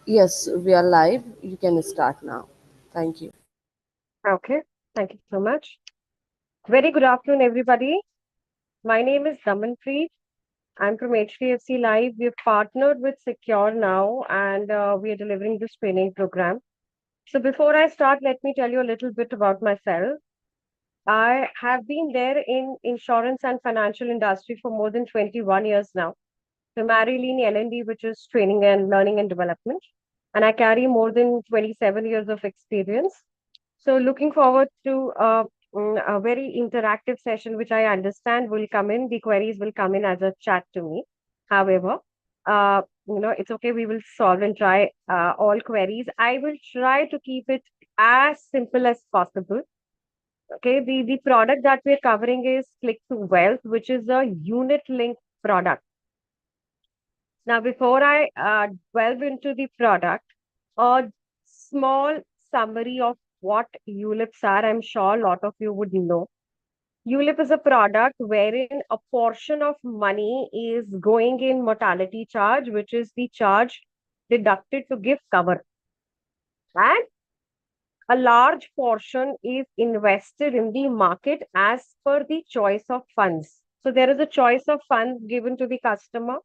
Yes, we are live. You can start now. Thank you. Okay, thank you so much. Very good afternoon, everybody. My name is Damanpreet. I'm from HDFC Live. We've partnered with SecureNow and we are delivering this training program. So before I start, let me tell you a little bit about myself. I have been there in insurance and financial industry for more than 21 years now, primarily in L&D, which is training and learning and development. And I carry more than 27 years of experience. So looking forward to a very interactive session, which I understand will come in. The queries will come in as a chat to me. However, it's okay. We will solve and try all queries. I will try to keep it as simple as possible. Okay, the product that we're covering is Click to Wealth, which is a unit link product. Now, before I delve into the product, a small summary of what ULIPs are. I'm sure a lot of you would know. ULIP is a product wherein a portion of money is going in mortality charge, which is the charge deducted to give cover. And a large portion is invested in the market as per the choice of funds. So there is a choice of funds given to the customer.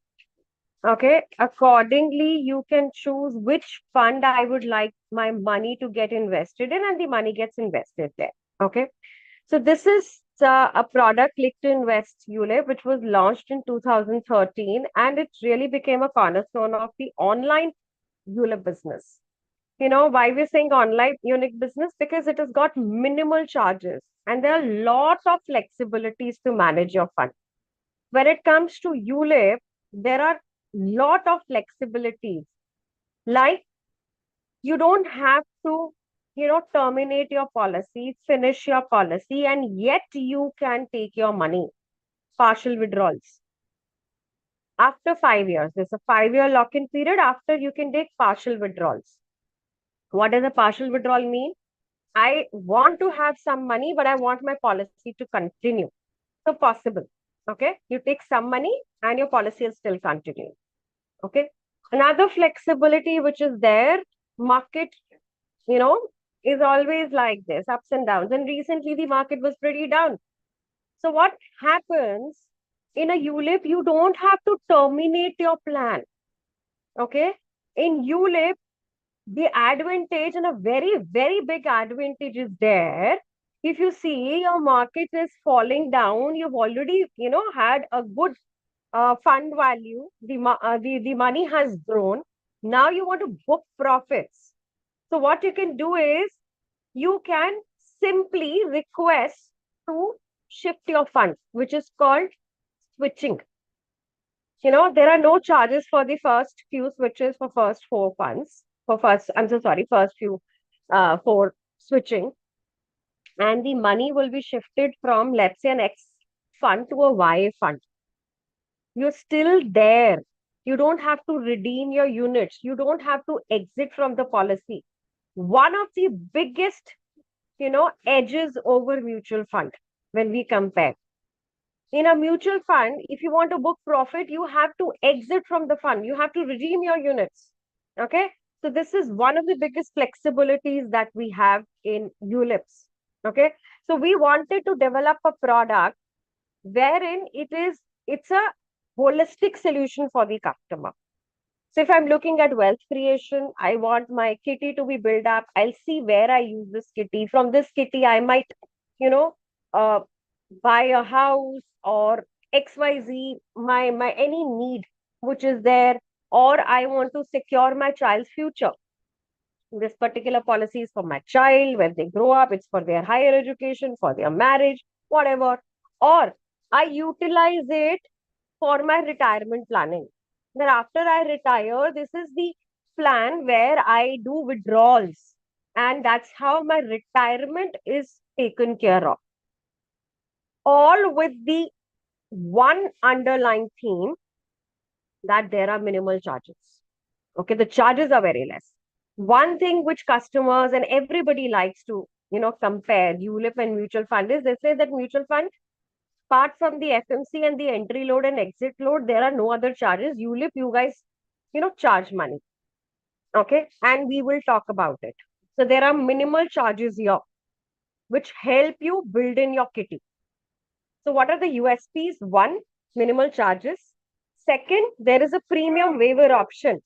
Okay, accordingly, you can choose which fund I would like my money to get invested in, and the money gets invested there. Okay, so this is a product, Click to Invest ULIP, which was launched in 2013, and it really became a cornerstone of the online ULIP business. You know why we're saying online unique business? Because it has got minimal charges, and there are lots of flexibilities to manage your fund. When it comes to ULIP, there are lot of flexibilities. Like you don't have to, terminate your policy, finish your policy, and yet you can take your money, partial withdrawals. After 5 years, there's a 5 year lock-in period. After you can take partial withdrawals. What does a partial withdrawal mean? I want to have some money, but I want my policy to continue. So possible. Okay. You take some money and your policy will still continue. Okay. Another flexibility which is there, market, you know, is always like this, ups and downs. And recently the market was pretty down. So what happens in a ULIP, you don't have to terminate your plan. Okay. In ULIP, the advantage and a very, very big advantage is there. If you see your market is falling down, you've already, had a good fund value, the money has grown. Now you want to book profits. So what you can do is you can simply request to shift your fund, which is called switching. There are no charges for the first few switches for first four funds. For first, I'm so sorry, first few for switching, and the money will be shifted from, let's say, an X fund to a Y fund. You're still there. You don't have to redeem your units. You don't have to exit from the policy. One of the biggest, edges over mutual fund when we compare. In a mutual fund, if you want to book profit, you have to exit from the fund. You have to redeem your units. Okay. So this is one of the biggest flexibilities that we have in ULIPs. Okay. So we wanted to develop a product wherein it's a holistic solution for the customer. So if I'm looking at wealth creation, I want my kitty to be built up. I'll see where I use this kitty. From this kitty, I might, you know, uh, buy a house or XYZ, my any need which is there, or I want to secure my child's future. This particular policy is for my child when they grow up, it's for their higher education, for their marriage, whatever. Or I utilize it for my retirement planning. Then after I retire, this is the plan where I do withdrawals. And that's how my retirement is taken care of. All with the one underlying theme that there are minimal charges. Okay, the charges are very less. One thing which customers and everybody likes to, compare ULIP and mutual fund is they say that mutual fund, apart from the FMC and the entry load and exit load, there are no other charges. ULIP, you guys, charge money. Okay, and we will talk about it. So there are minimal charges here which help you build in your kitty. So what are the USPs? One, minimal charges. Second, there is a premium waiver option.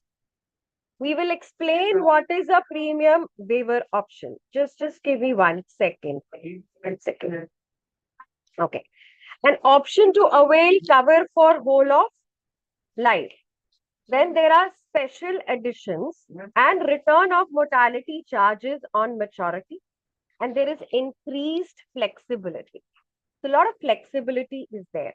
We will explain what is a premium waiver option. Just give me 1 second. 1 second. Okay. An option to avail cover for whole of life. Then there are special editions and return of mortality charges on maturity. And there is increased flexibility. So a lot of flexibility is there.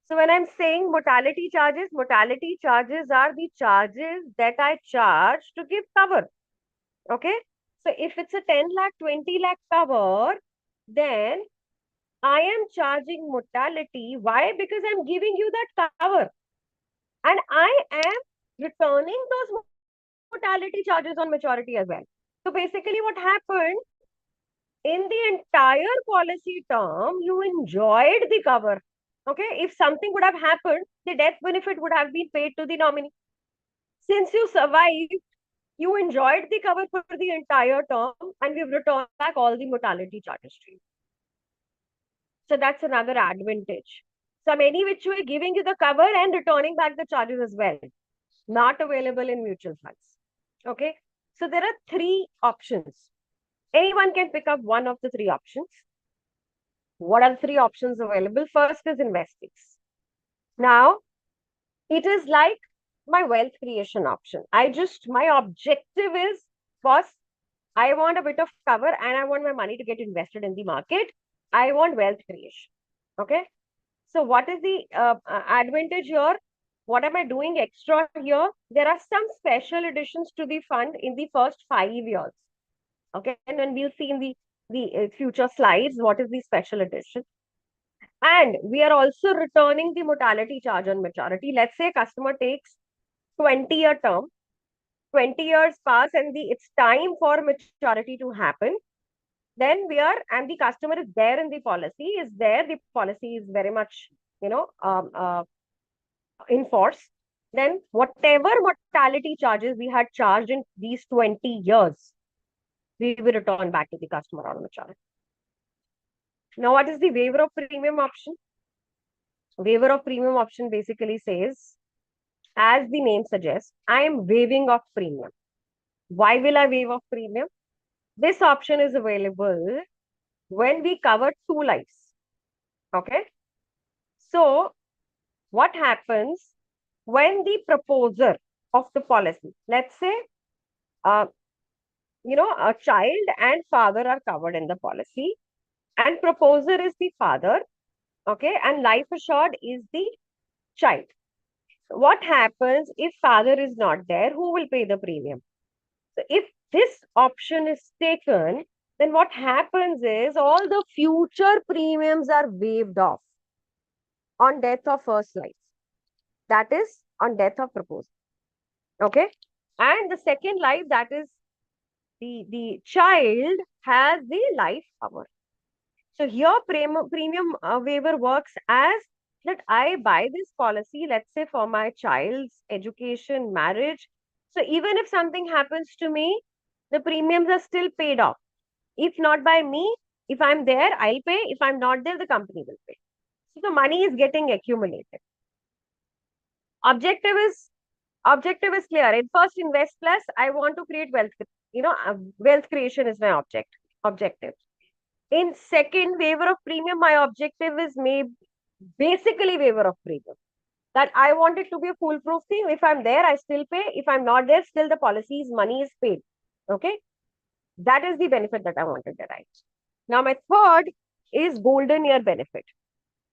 So when I'm saying mortality charges are the charges that I charge to give cover. Okay. So if it's a 10 lakh, 20 lakh cover, then I am charging mortality. Why? Because I'm giving you that cover. And I am returning those mortality charges on maturity as well. So basically what happened in the entire policy term, you enjoyed the cover. Okay. If something would have happened, the death benefit would have been paid to the nominee. Since you survived, you enjoyed the cover for the entire term and we've returned back all the mortality charges to you. So that's another advantage. So I'm any which way giving you the cover and returning back the charges as well. Not available in mutual funds. Okay. So there are three options. Anyone can pick up one of the three options. What are the three options available? First is investings. Now, it is like my wealth creation option. My objective is, boss, I want a bit of cover and I want my money to get invested in the market. I want wealth creation. Okay. So what is the advantage here? What am I doing extra here? There are some special additions to the fund in the first 5 years. Okay. And then we'll see in the future slides what is the special addition. And we are also returning the mortality charge on maturity. Let's say customer takes 20-year term, 20 years pass and it's time for maturity to happen. Then and the customer is there in the policy, the policy is very much, in force. Then whatever mortality charges we had charged in these 20 years, we will return back to the customer on maturity. Now, what is the waiver of premium option? Waiver of premium option basically says, as the name suggests, I am waiving off premium. Why will I waive off premium? This option is available when we cover 2 lives. Okay. So what happens when the proposer of the policy, let's say, a child and father are covered in the policy and proposer is the father. Okay. And life assured is the child. What happens if father is not there? Who will pay the premium? So if this option is taken, then what happens is all the future premiums are waived off on death of first life. That is on death of proposal. Okay. And the second life, that is the child has the life cover. So here premium waiver works as that I buy this policy, let's say for my child's education, marriage. So even if something happens to me, the premiums are still paid off. If not by me, if I'm there, I'll pay. If I'm not there, the company will pay. So the money is getting accumulated. Objective is clear. In first Invest Plus, I want to create wealth. Wealth creation is my objective. In second, waiver of premium, my objective is basically waiver of premium. That I want it to be a foolproof thing. If I'm there, I still pay. If I'm not there, still the policy's money is paid. Okay. That is the benefit that I want to derive. Now, my third is golden year benefit.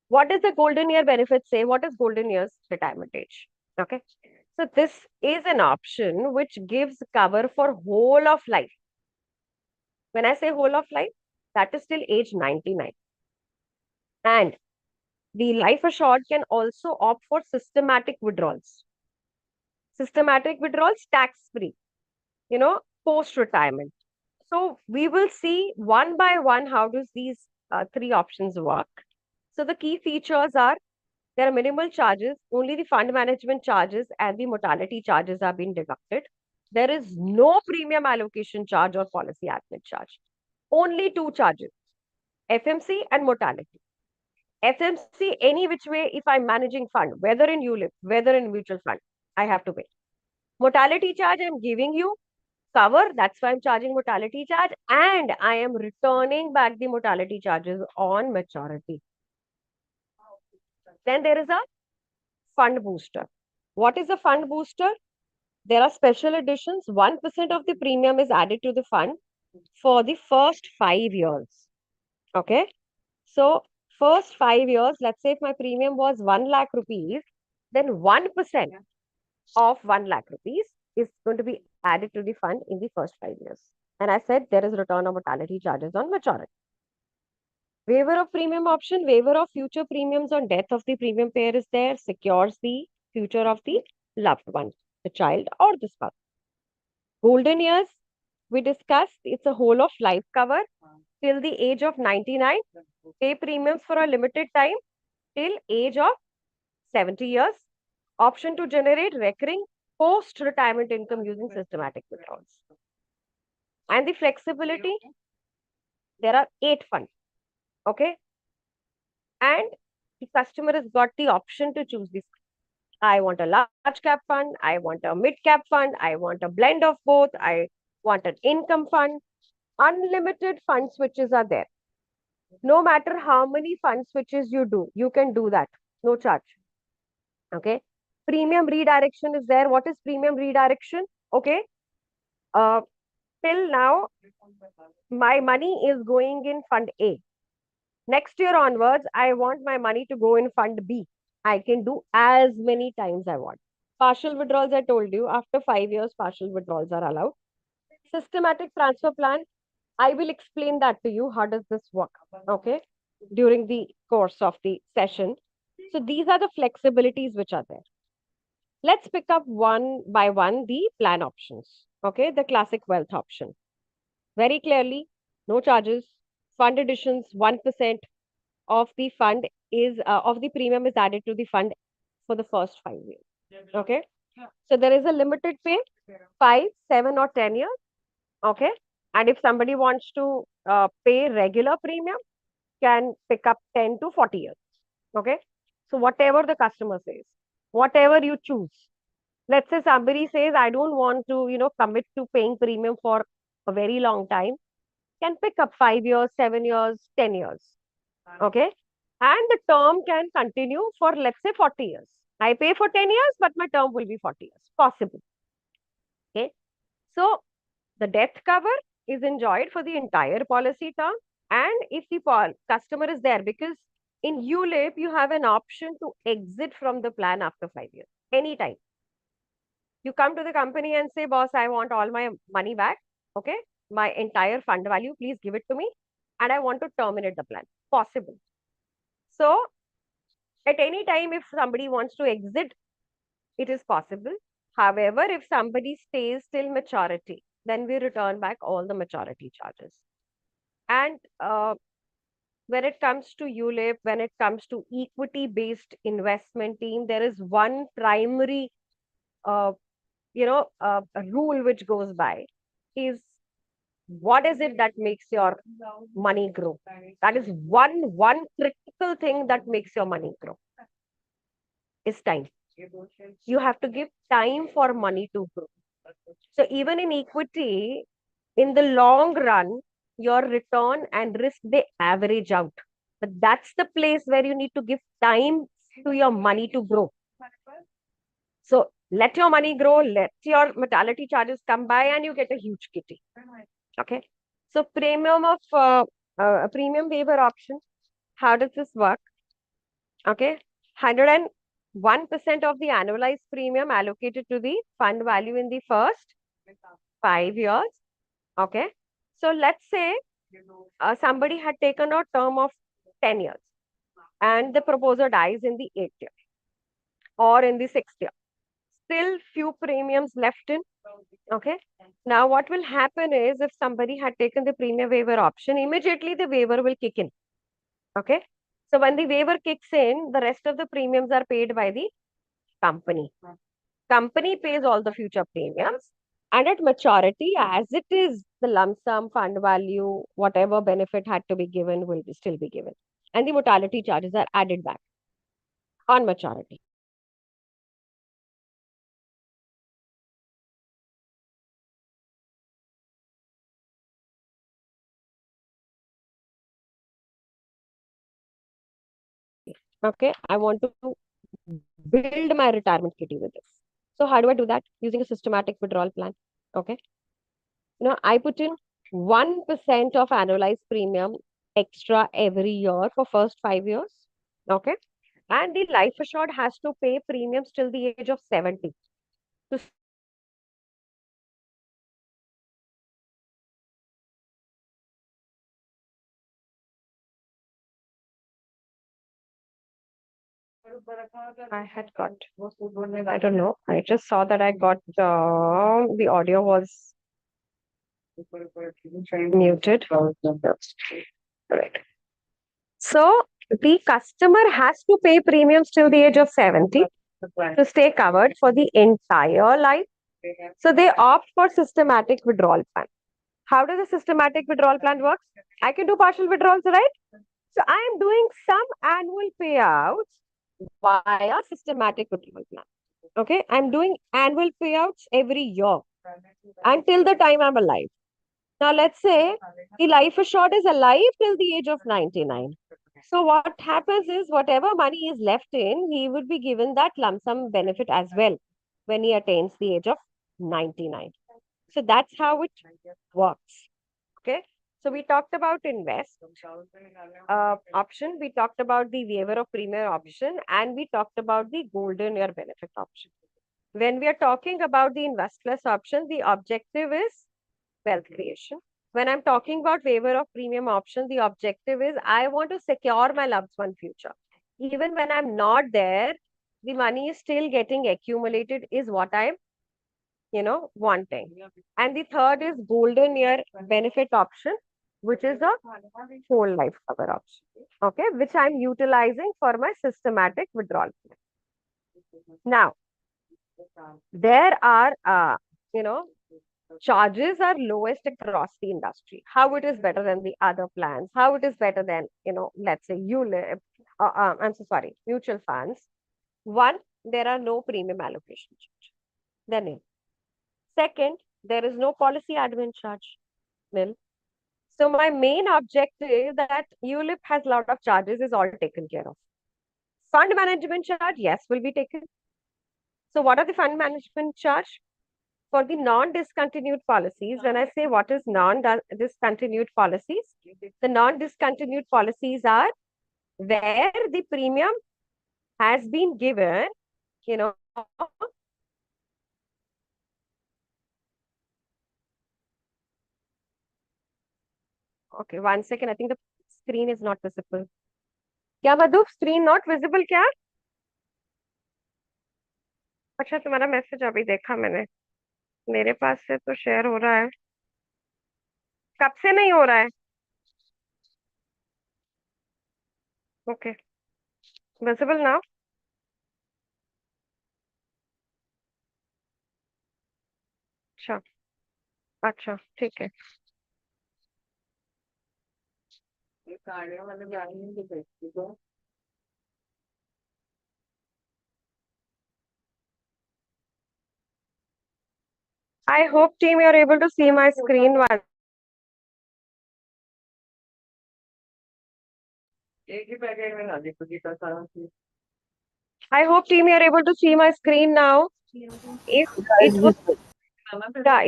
What does the golden year benefit say? What is golden year's retirement age? Okay. So this is an option which gives cover for whole of life. When I say whole of life, that is till age 99. And the life assured can also opt for systematic withdrawals. Systematic withdrawals tax-free, post-retirement. So we will see one by one how does these three options work. So the key features are there are minimal charges, only the fund management charges and the mortality charges are being deducted. There is no premium allocation charge or policy admin charge. Only two charges, FMC and mortality. FMC, any which way, if I'm managing fund, whether in ULIP, whether in mutual fund, I have to pay. Mortality charge, I'm giving you cover. That's why I'm charging mortality charge. And I am returning back the mortality charges on maturity. Then there is a fund booster. What is a fund booster? There are special editions. 1% of the premium is added to the fund for the first 5 years. Okay. So, first 5 years, let's say if my premium was 1 lakh rupees, then 1% of 1 lakh rupees is going to be added to the fund in the first 5 years. And I said there is return of mortality charges on maturity. Waiver of premium option, waiver of future premiums on death of the premium payer is there, secures the future of the loved one, the child or the spouse. Golden years, we discussed, it's a whole of life cover till the age of 99, pay premiums for a limited time till age of 70 years, option to generate recurring post-retirement income using systematic withdrawals. And the flexibility, there are 8 funds, okay? And the customer has got the option to choose this. I want a large cap fund, I want a mid cap fund, I want a blend of both, I want an income fund. Unlimited fund switches are there. No matter how many fund switches you do, you can do that. No charge. Okay. Premium redirection is there. What is premium redirection? Okay. Uh, till now, my money is going in fund A. Next year onwards, I want my money to go in fund B. I can do as many times I want. Partial withdrawals, I told you, after 5 years, partial withdrawals are allowed. Systematic transfer plan, I will explain that to you. How does this work? Okay. During the course of the session. So these are the flexibilities which are there. Let's pick up one by one the plan options. Okay. The classic wealth option. Very clearly, no charges. Fund additions, 1% of the fund is of the premium is added to the fund for the first 5 years. Okay. So there is a limited pay, 5, 7, or 10 years. Okay. And if somebody wants to pay regular premium, can pick up 10 to 40 years. Okay. So whatever the customer says, whatever you choose. Let's say somebody says, I don't want to, commit to paying premium for a very long time, can pick up 5 years, 7 years, 10 years. Okay. And the term can continue for, let's say, 40 years. I pay for 10 years, but my term will be 40 years. Possible. Okay. So the death cover is enjoyed for the entire policy term. And if the customer is there, because in ULIP, you have an option to exit from the plan after 5 years, anytime. You come to the company and say, boss, I want all my money back. Okay. My entire fund value, please give it to me. And I want to terminate the plan. Possible. So at any time, if somebody wants to exit, it is possible. However, if somebody stays till maturity, then we return back all the maturity charges. And when it comes to ULIP, when it comes to equity-based investment team, there is one primary, a rule which goes by is what is it that makes your money grow? That is one critical thing that makes your money grow is time. You have to give time for money to grow. So even in equity, in the long run, your return and risk, they average out. But that's the place where you need to give time to your money to grow. So let your money grow, let your mortality charges come by, and you get a huge kitty. Okay. So premium waiver option. How does this work? Okay. 101% of the annualized premium allocated to the fund value in the first 5 years. Okay. So let's say somebody had taken a term of 10 years and the proposer dies in the 8th year or in the 6th year. Still few premiums left in. Okay. Now what will happen is if somebody had taken the premium waiver option, immediately the waiver will kick in. Okay. So when the waiver kicks in, the rest of the premiums are paid by the company. Company pays all the future premiums And at maturity, as it is, the lump sum fund value, whatever benefit had to be given will still be given. And the mortality charges are added back on maturity. Okay, I want to build my retirement kitty with this. So how do I do that? Using a systematic withdrawal plan. Okay. I put in 1% of annualized premium extra every year for first 5 years. Okay. And the life assured has to pay premiums till the age of 70. So I had got, I don't know. I just saw that I got the audio was muted. Right. So the customer has to pay premiums till the age of 70 to stay covered for the entire life. So they opt for systematic withdrawal plan. How does a systematic withdrawal plan work? I can do partial withdrawals, right? So I am doing some annual payouts via systematic withdrawal plan. Okay, I'm doing annual payouts every year until the time I'm alive. Now, let's say the life assured is alive till the age of 99. So, what happens is whatever money is left in, he would be given that lump sum benefit as well when he attains the age of 99. So, that's how it works. Okay. So, we talked about invest option, we talked about the waiver of premium option, and we talked about the golden year benefit option. When we are talking about the invest plus option, the objective is wealth creation. When I'm talking about waiver of premium option, the objective is I want to secure my loved one future. Even when I'm not there, the money is still getting accumulated is what I'm, wanting. And the third is golden year benefit option, which is a whole life cover option. Okay, which I'm utilizing for my systematic withdrawal. Now, there are, charges are lowest across the industry. How it is better than the other plans? How it is better than, let's say ULIP, I'm so sorry, mutual funds. One, there are no premium allocation charge. Then nil. Second, there is no policy admin charge. Nil. So my main objective that ULIP has a lot of charges is all taken care of. Fund management charge, yes, will be taken. So what are the fund management charge? For the non-discontinued policies, when I say what is non-discontinued policies, the non-discontinued policies are where the premium has been given, you know, okay, 1 second, I think the screen is not visible. क्या मधु screen not visible क्या? अच्छा तुम्हारा message अभी देखा मैंने मेरे पास से तो शेयर हो रहा है कब से नहीं हो रहा है ओके विजिबल नाउ अच्छा अच्छा ठीक है I hope team you're able to see my screen once. I hope team you're able to see my screen now. If it was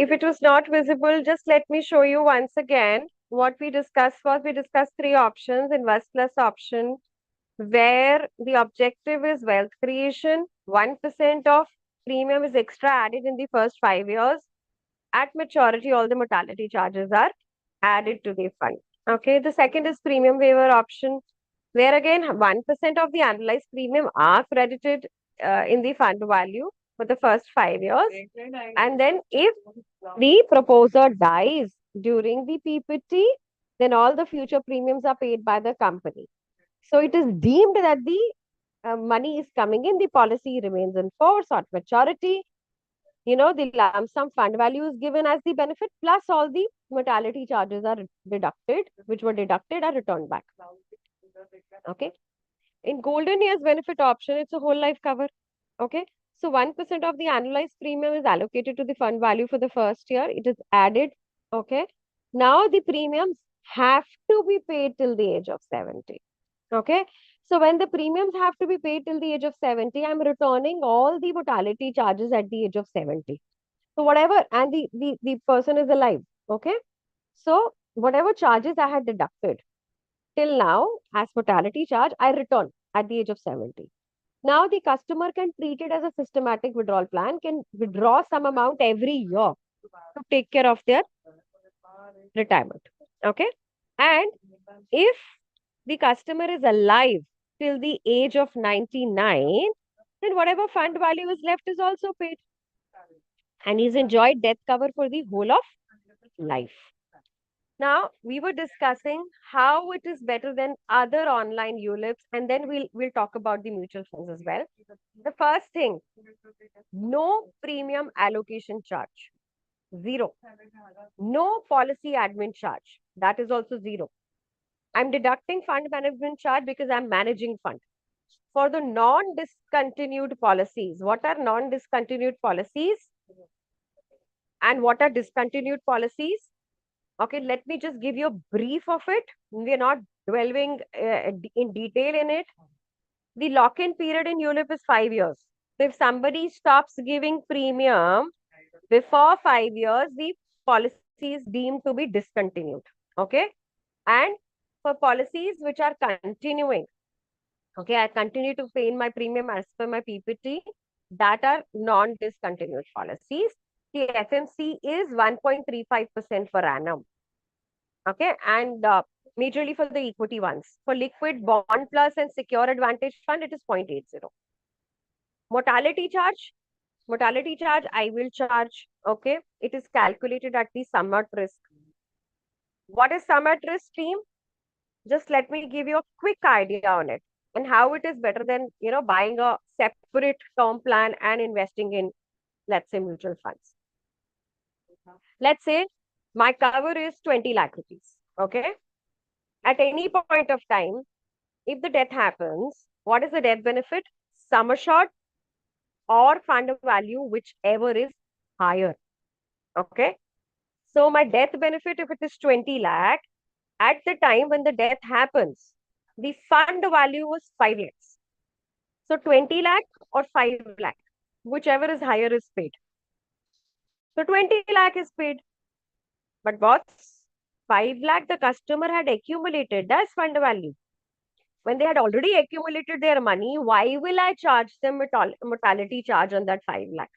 if it was not visible, just let me show you once again. What we discussed was we discussed three options, invest plus option, where the objective is wealth creation. 1% of premium is extra added in the first 5 years. At maturity, all the mortality charges are added to the fund. Okay. The second is premium waiver option, where again 1% of the analyzed premium are credited in the fund value for the first 5 years. And then if the proposer dies during the PPT, then all the future premiums are paid by the company. So it is deemed that the money is coming in, the policy remains in force at maturity. the lump sum fund value is given as the benefit, plus all the mortality charges are deducted, which were deducted are returned back. Okay. In golden years benefit option, it's a whole life cover. Okay. So 1% of the annualized premium is allocated to the fund value for the first year. It is added. Okay. Now the premiums have to be paid till the age of 70. Okay. So when the premiums have to be paid till the age of 70, I'm returning all the mortality charges at the age of 70. So whatever, and the person is alive. Okay. So whatever charges I had deducted till now as mortality charge, I return at the age of 70. Now the customer can treat it as a systematic withdrawal plan, can withdraw some amount every year to take care of their retirement. Okay. And if the customer is alive till the age of 99, then whatever fund value is left is also paid. And he's enjoyed death cover for the whole of life. Now, we were discussing how it is better than other online ULIPs, and then we'll talk about the mutual funds as well. The first thing, no premium allocation charge, zero. No policy admin charge, that is also zero. I'm deducting fund management charge because I'm managing fund. For the non-discontinued policies, what are non-discontinued policies and what are discontinued policies? Okay, let me just give you a brief of it. We're not dwelling in detail in it. The lock-in period in ULIP is 5 years. So if somebody stops giving premium before 5 years, the policy is deemed to be discontinued. Okay. And for policies which are continuing, okay, I continue to pay in my premium as per my PPT, that are non-discontinued policies. The FMC is 1.35% per annum. Okay, and majorly for the equity ones. For liquid, bond plus and secure advantage fund, it is 0.80. Mortality charge, I will charge. Okay, it is calculated at the sum at risk. What is sum at risk, team? Just let me give you a quick idea on it and how it is better than, buying a separate term plan and investing in, let's say, mutual funds. Let's say my cover is 20 lakh rupees. Okay. At any point of time, if the death happens, what is the death benefit? Sum assured or fund value, whichever is higher. Okay. So my death benefit, if it is 20 lakh, at the time when the death happens, the fund value was 5 lakhs. So 20 lakh or 5 lakh, whichever is higher is paid. So 20 lakh is paid. But what's 5 lakh the customer had accumulated as fund value. When they had already accumulated their money, why will I charge them mortality charge on that 5 lakh?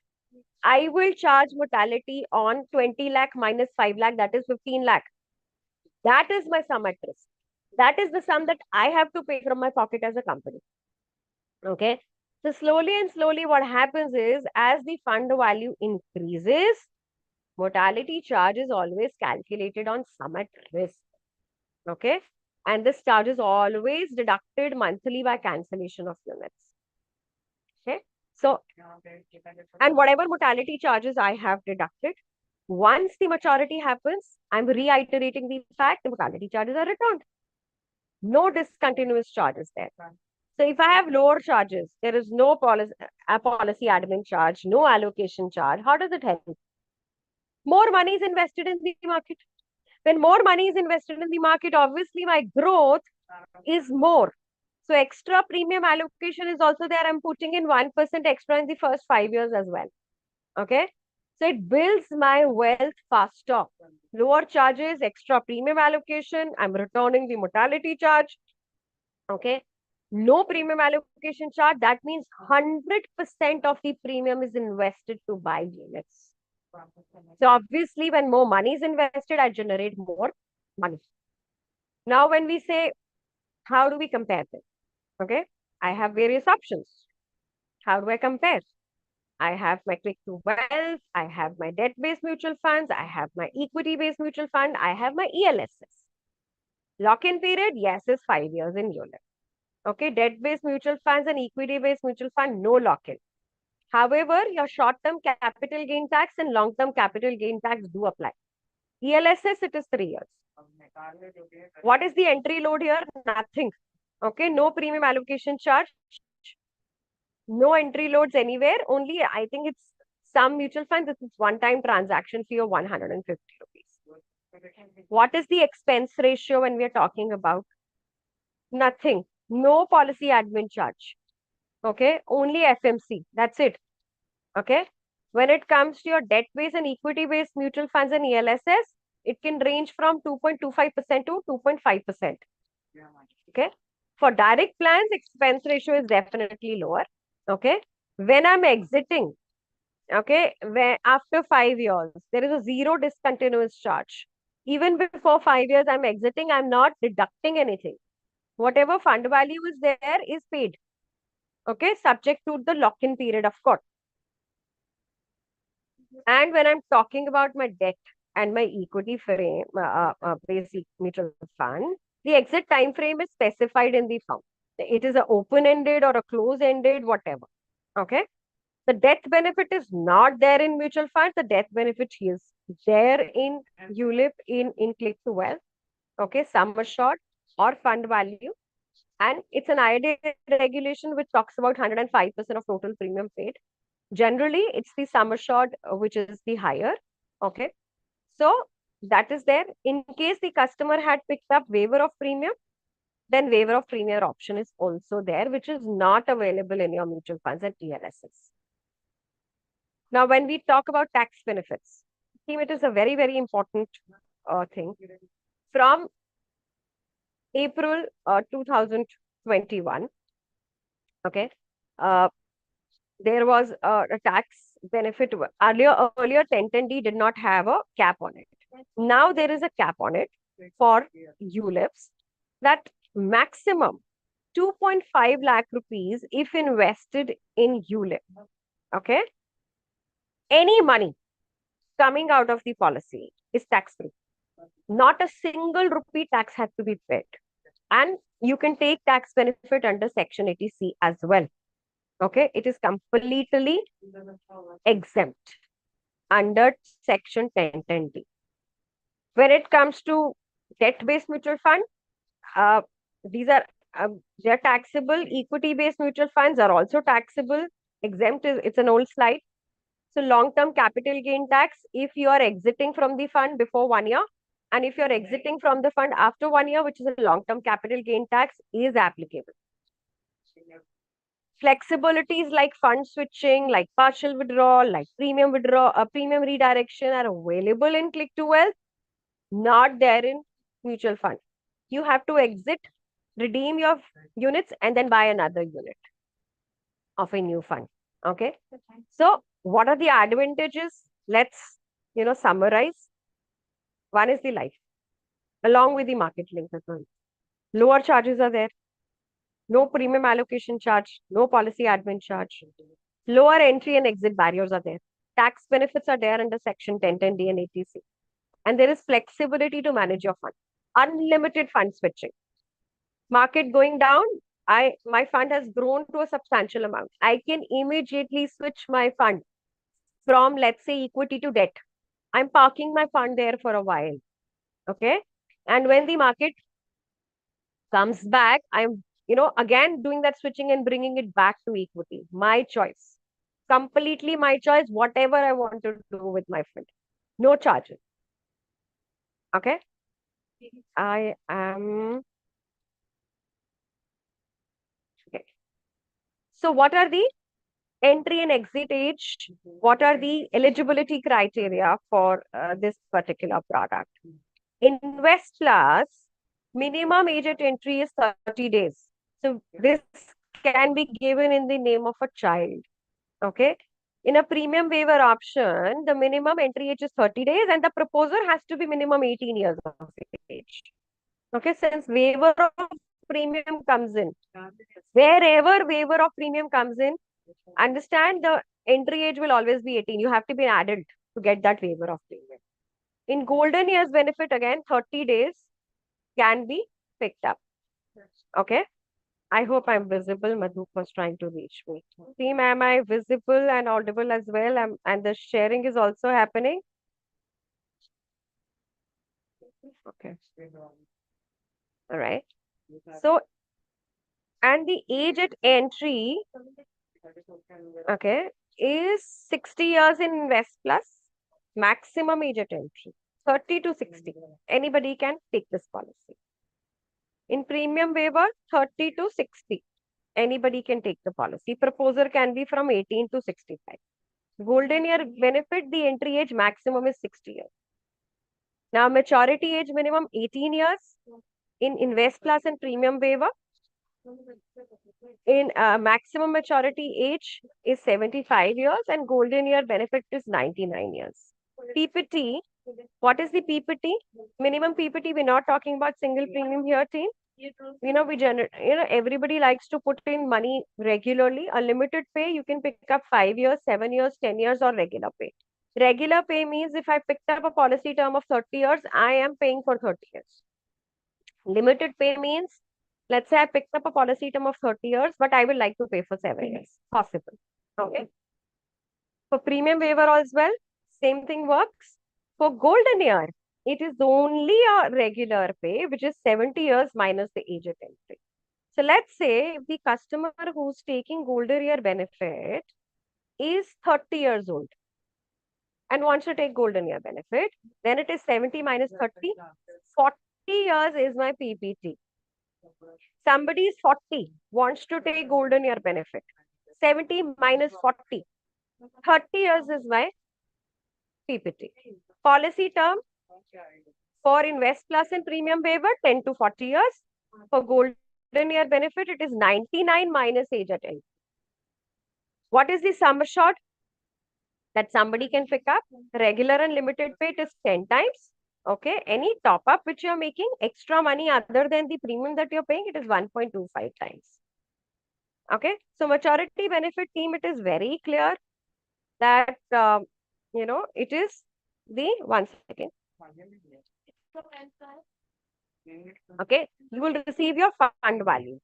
I will charge mortality on 20 lakh minus 5 lakh, that is 15 lakh. That is my sum at risk. That is the sum that I have to pay from my pocket as a company. Okay. So slowly and slowly what happens is, as the fund value increases, mortality charge is always calculated on sum at risk. Okay. And this charge is always deducted monthly by cancellation of units. Okay. So, and whatever mortality charges I have deducted, once the maturity happens, I'm reiterating the fact the mortality charges are returned. No discontinuous charges there. So if I have lower charges, there is no policy admin charge, no allocation charge. How does it help? More money is invested in the market. When more money is invested in the market, obviously my growth is more. So extra premium allocation is also there. I'm putting in 1% extra in the first 5 years as well. Okay. So it builds my wealth faster. Lower charges, extra premium allocation. I'm returning the mortality charge. Okay. No premium allocation charge. That means 100% of the premium is invested to buy units. So obviously, when more money is invested, I generate more money. Now, when we say, how do we compare this? Okay. I have various options. How do I compare? I have my quick to wealth, I have my debt-based mutual funds, I have my equity-based mutual fund, I have my ELSS. Lock-in period, yes, is 5 years in ULIP. Okay, debt-based mutual funds and equity-based mutual fund, no lock-in. However, your short-term capital gain tax and long-term capital gain tax do apply. ELSS, it is 3 years. What is the entry load here? Nothing. Okay, no premium allocation charge, no entry loads anywhere. Only, I think it's some mutual funds, it's one-time transaction fee of 150 rupees. What is the expense ratio when we are talking about? Nothing. No policy admin charge. Okay, only FMC. That's it. Okay. When it comes to your debt-based and equity-based mutual funds and ELSS, it can range from 2.25% to 2.5%. Okay. For direct plans, expense ratio is definitely lower. Okay. When I'm exiting, okay, where after 5 years, there is a zero discontinuous charge. Even before 5 years, I'm exiting, I'm not deducting anything. Whatever fund value is there is paid. Okay, subject to the lock-in period, of course. And when I'm talking about my debt and my equity frame, basic mutual fund, the exit time frame is specified in the fund. It is a open-ended or a close-ended, whatever. Okay. The death benefit is not there in mutual funds. The death benefit is there in ULIP, in click to wealth. Okay, sum assured or fund value. And it's an IRDAI regulation which talks about 105% of total premium paid. Generally, it's the sum assured which is the higher. Okay. So that is there. In case the customer had picked up waiver of premium, then waiver of premium option is also there, which is not available in your mutual funds and TLSs. Now, when we talk about tax benefits, it is a very, very important thing. From April 2021, okay, uh, there was a tax benefit. Earlier 1010D did not have a cap on it. Now there is a cap on it for ULIPs that maximum 2.5 lakh rupees if invested in ULIP. Okay. Any money coming out of the policy is tax free. Not a single rupee tax has to be paid. And you can take tax benefit under Section 80C as well. Okay, it is completely exempt under Section 1010D. When it comes to debt-based mutual fund, these are they're taxable. Equity-based mutual funds are also taxable. Exempt is it's an old slide. So long-term capital gain tax, if you are exiting from the fund before 1 year, and if you're exiting from the fund after 1 year, which is a long-term capital gain tax, is applicable. Flexibilities like fund switching, like partial withdrawal, like premium redirection are available in Click to Wealth, not there in mutual fund. You have to exit, redeem your units, and then buy another unit of a new fund. Okay. So what are the advantages? Let's, summarize. One is the life, along with the market link as well. Lower charges are there. No premium allocation charge, no policy admin charge. Lower entry and exit barriers are there. Tax benefits are there under Section 1010D and 80C. And there is flexibility to manage your fund. Unlimited fund switching. Market going down, my fund has grown to a substantial amount. I can immediately switch my fund from, let's say, equity to debt. I'm parking my fund there for a while. Okay. And when the market comes back, I'm, again doing that switching and bringing it back to equity. My choice. Completely my choice, whatever I want to do with my fund. No charges. Okay. I am. Okay. So what are the entry and exit age? What are the eligibility criteria for this particular product? Invest Plus, minimum age at entry is 30 days. So this can be given in the name of a child. Okay. In a premium waiver option, the minimum entry age is 30 days and the proposer has to be minimum 18 years of age. Okay. Since waiver of premium comes in, wherever waiver of premium comes in, understand the entry age will always be 18. You have to be an adult to get that waiver of premium. In golden years benefit, again, 30 days can be picked up. Okay. I hope I'm visible. Madhu was trying to reach me. Team, am I visible and audible as well? And the sharing is also happening. Okay. All right. So, and the age at entry, okay, is 60 years in Invest Plus, maximum age at entry, 30 to 60. Anybody can take this policy. In premium waiver, 30 to 60. Anybody can take the policy. Proposer can be from 18 to 65. Golden year benefit, the entry age maximum is 60 years. Now, maturity age minimum 18 years in Invest Plus and premium waiver. In maximum maturity age is 75 years and golden year benefit is 99 years. PPT, what is the PPT? Minimum PPT, we're not talking about single premium here, team. Everybody likes to put in money regularly. Unlimited pay, you can pick up 5 years, 7 years, 10 years, or regular pay. Regular pay means if I picked up a policy term of 30 years, I am paying for 30 years. Limited pay means, let's say I picked up a policy term of 30 years, but I would like to pay for 7 years. Possible. Okay. For premium waiver as well, same thing works. For golden year, it is only a regular pay, which is 70 years minus the age at entry. So let's say if the customer who's taking golden year benefit is 30 years old and wants to take golden year benefit, then it is 70 minus 30. 40 years is my PPT. Somebody is 40, wants to take golden year benefit. 70 minus 40. 30 years is my PPT. Policy term for Invest Plus and Premium Waiver, 10 to 40 years. For golden year benefit, it is 99 minus age at entry. What is the sum assured that somebody can pick up? Regular and limited pay, it is 10 times. Okay, any top up which you're making, extra money other than the premium that you're paying, it is 1.25 times. Okay, so maturity benefit team, it is very clear that, it is the, one second. Okay, you will receive your fund value.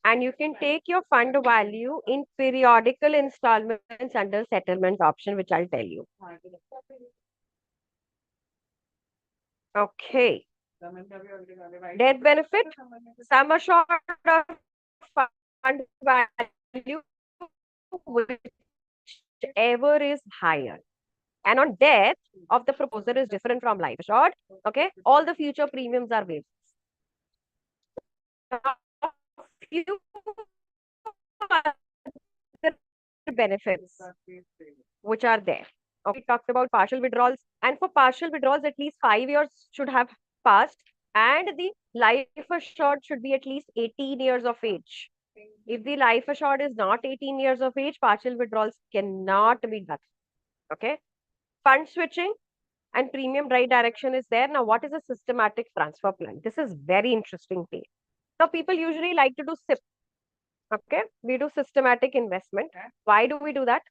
And you can take your fund value in periodical installments under settlement option, which I'll tell you. Okay. Death benefit, sum assured of fund value, whichever is higher. And on death of the proposer is different from life assured. Okay. All the future premiums are waived. Few benefits which are there. Okay, we talked about partial withdrawals, and for partial withdrawals, at least 5 years should have passed, and the life assured should be at least 18 years of age. If the life assured is not 18 years of age, partial withdrawals cannot be done. Okay, fund switching and premium right direction is there. Now, what is a systematic transfer plan? This is very interesting thing. Now, people usually like to do SIP. Okay, we do systematic investment. Why do we do that?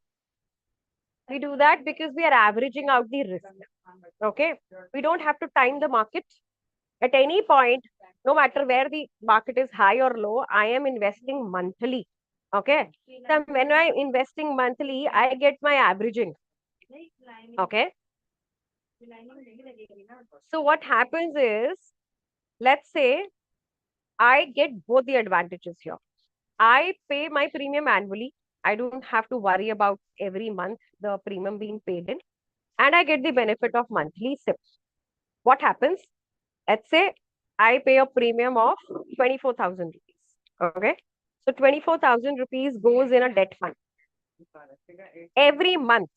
We do that because we are averaging out the risk. Okay, we don't have to time the market at any point, no matter where the market is high or low. I am investing monthly. Okay, so when I'm investing monthly, I get my averaging. Okay, so what happens is, let's say I get both the advantages here. I pay my premium annually. I don't have to worry about every month the premium being paid in. And I get the benefit of monthly SIPs. What happens? Let's say I pay a premium of 24,000 rupees. Okay. So 24,000 rupees goes in a debt fund. Every month.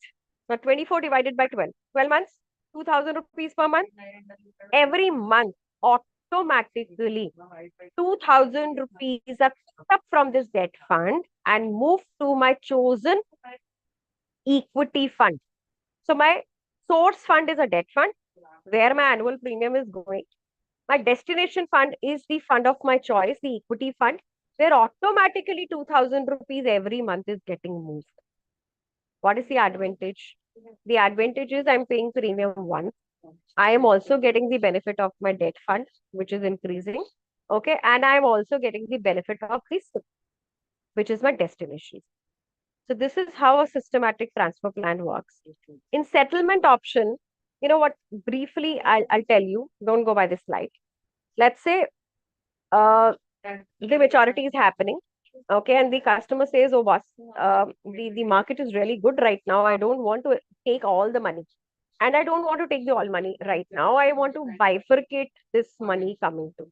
Now 24 divided by 12. 12 months, 2,000 rupees per month. Every month, automatically 2,000 rupees are picked up from this debt fund and moved to my chosen equity fund. So my source fund is a debt fund where my annual premium is going. My destination fund is the fund of my choice, the equity fund, where automatically 2,000 rupees every month is getting moved. What is the advantage? The advantage is I'm paying premium once. I am also getting the benefit of my debt fund, which is increasing. Okay, and I'm also getting the benefit of this, which is my destination. So this is how a systematic transfer plan works. In settlement option, you know what? Briefly, I'll tell you. Don't go by this slide. Let's say uh, the maturity is happening. Okay, and the customer says, "Oh, boss, the market is really good right now. I don't want to take all the money, and I don't want to take the all money right now. I want to bifurcate this money coming to."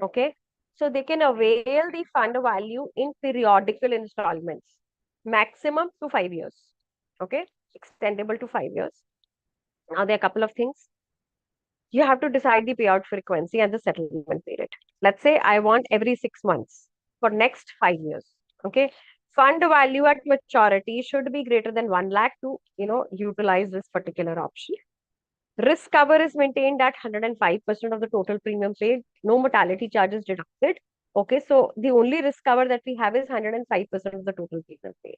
Okay, so they can avail the fund value in periodical installments, maximum to 5 years. Okay, extendable to 5 years. Now there are a couple of things. You have to decide the payout frequency and the settlement period. Let's say I want every 6 months for next 5 years. Okay. Fund value at maturity should be greater than 1 lakh to, utilize this particular option. Risk cover is maintained at 105% of the total premium paid. No mortality charges deducted. Okay. So the only risk cover that we have is 105% of the total premium paid.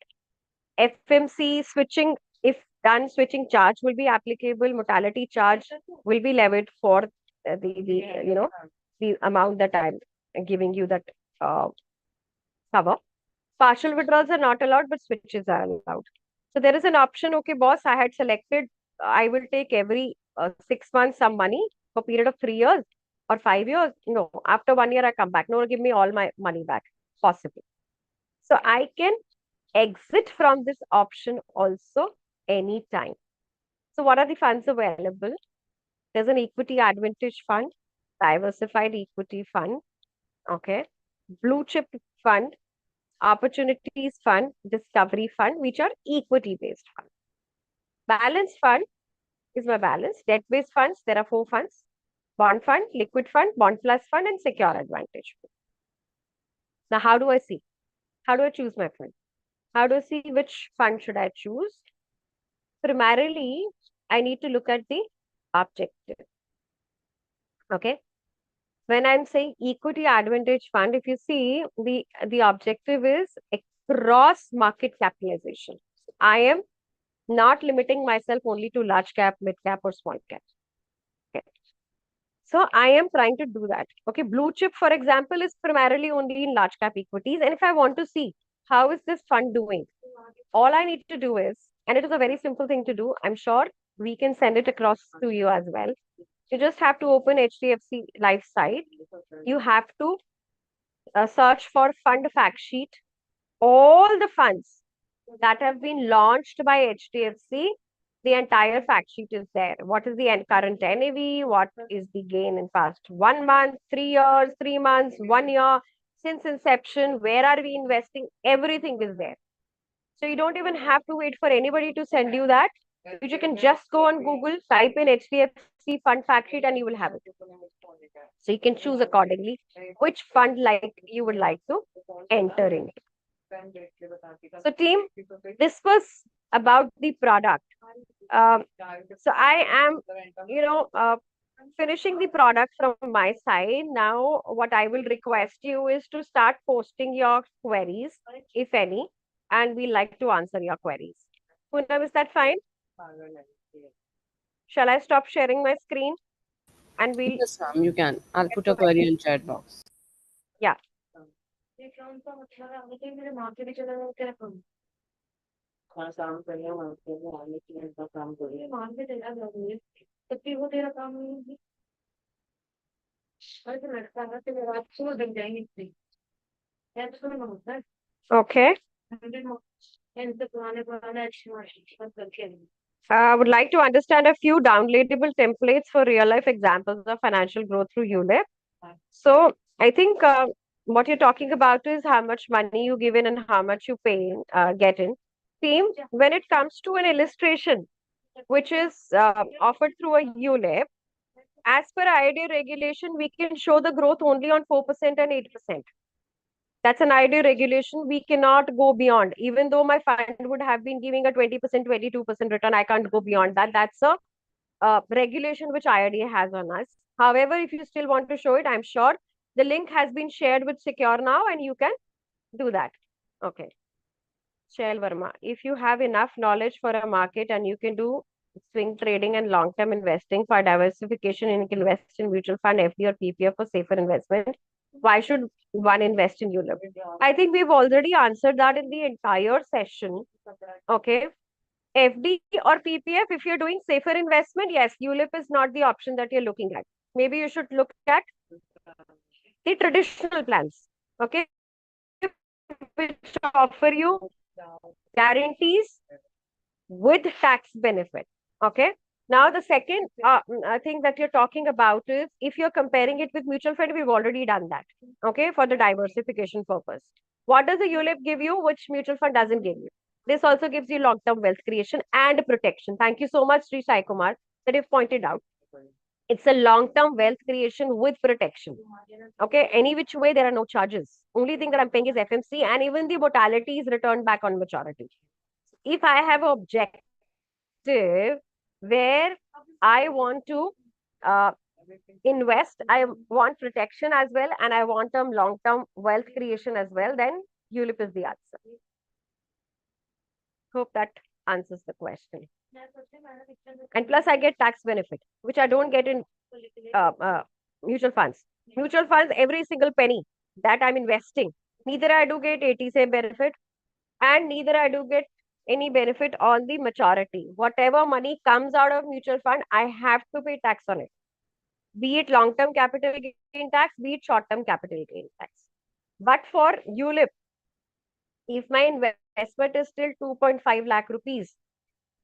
FMC switching, if done, switching charge will be applicable. Mortality charge will be levied for the amount that I'm giving you that uh, cover. Partial withdrawals are not allowed, but switches are allowed. So there is an option. Okay, boss, I had selected. I will take every 6 months some money for period of 3 years or 5 years. No, after 1 year I come back. No, give me all my money back. Possible. So I can exit from this option also anytime. So what are the funds available? There's an equity advantage fund, diversified equity fund, okay, blue chip fund, opportunities fund, discovery fund, which are equity based fund. Balance fund is my balance. Debt based funds, there are four funds: bond fund, liquid fund, bond plus fund, and secure advantage fund. Now, how do I see? How do I choose my fund? How do I see which fund should I choose? Primarily, I need to look at the objective. Okay. When I'm saying equity advantage fund, if you see the objective is across market capitalization. I am not limiting myself only to large cap, mid cap, or small cap. Okay. So I am trying to do that. Okay. Blue chip, for example, is primarily only in large cap equities. And if I want to see how is this fund doing, all I need to do is, and it is a very simple thing to do. I'm sure we can send it across to you as well. You just have to open HDFC Life site. You have to search for fund fact sheet. All the funds that have been launched by HDFC, the entire fact sheet is there. What is the current NAV? What is the gain in past 1 month, 3 years, 3 months, 1 year, since inception? Where are we investing? Everything is there. So you don't even have to wait for anybody to send you that. You can just go on Google, type in HDFC fund fact sheet, and you will have it. So you can choose accordingly which fund like you would like to enter in. So team, this was about the product. Um, so I am, finishing the product from my side. Now, what I will request you is to start posting your queries, if any, and we like to answer your queries. Poonam, is that fine? Shall I stop sharing my screen? And we'll, Yes, ma'am, you can. I'll put a query in chat box. yeah. Okay. I would like to understand a few downloadable templates for real life examples of financial growth through ULIP. So I think what you're talking about is how much money you give in and how much you pay in, get in. Team, when it comes to an illustration, which is offered through a ULIP, as per IRDA regulation, we can show the growth only on 4% and 8%. That's an IRDA regulation. We cannot go beyond. Even though my fund would have been giving a 20%, 22% return, I can't go beyond that. That's a regulation which IRDA has on us. However, if you still want to show it, I'm sure the link has been shared with SecureNow and you can do that. Okay. Shail Verma, if you have enough knowledge for a market and you can do swing trading and long-term investing. For diversification, you can invest in mutual fund, FD or PPF for safer investment. Why should one invest in ULIP? I think we've already answered that in the entire session. Okay. FD or PPF, if you're doing safer investment, yes, ULIP is not the option that you're looking at. Maybe you should look at the traditional plans, okay, which offer you guarantees with tax benefit. Okay. Now, the second thing that you're talking about is if you're comparing it with mutual fund, we've already done that. Okay. For the diversification purpose. What does a ULIP give you, which mutual fund doesn't give you? This also gives you long-term wealth creation and protection. Thank you so much, Sri Sai Kumar, that you've pointed out. It's a long-term wealth creation with protection. Okay. Any which way, there are no charges. Only thing that I'm paying is FMC, and even the mortality is returned back on maturity. If I have an objective where I want to invest, I want protection as well, and I want long-term wealth creation as well, then ULIP is the answer. Hope that answers the question. And plus, I get tax benefit, which I don't get in mutual funds. Mutual funds, every single penny that I'm investing, neither I do get ATC benefit, and neither I do get any benefit on the maturity. Whatever money comes out of mutual fund, I have to pay tax on it. Be it long-term capital gain tax, be it short-term capital gain tax. But for ULIP, if my investment is still 2.5 lakh rupees,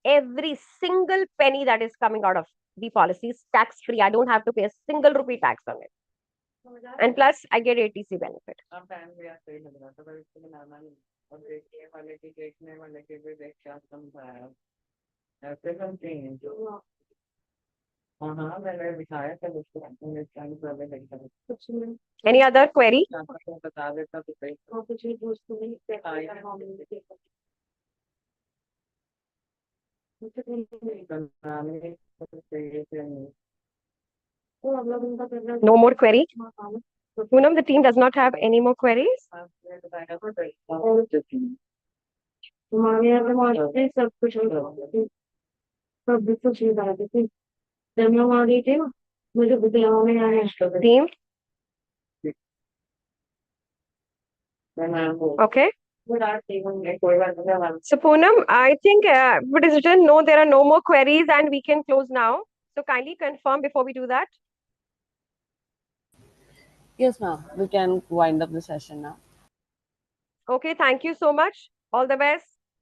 every single penny that is coming out of the policy is tax-free. I don't have to pay a single rupee tax on it. And plus, I get ATC benefit. Any other query? No more query? Poonam, the team does not have any more queries? Team? Okay. So Poonam, I think it is written no, there are no more queries and we can close now. So kindly confirm before we do that. Yes, ma'am. We can wind up the session now. Okay, thank you so much. All the best.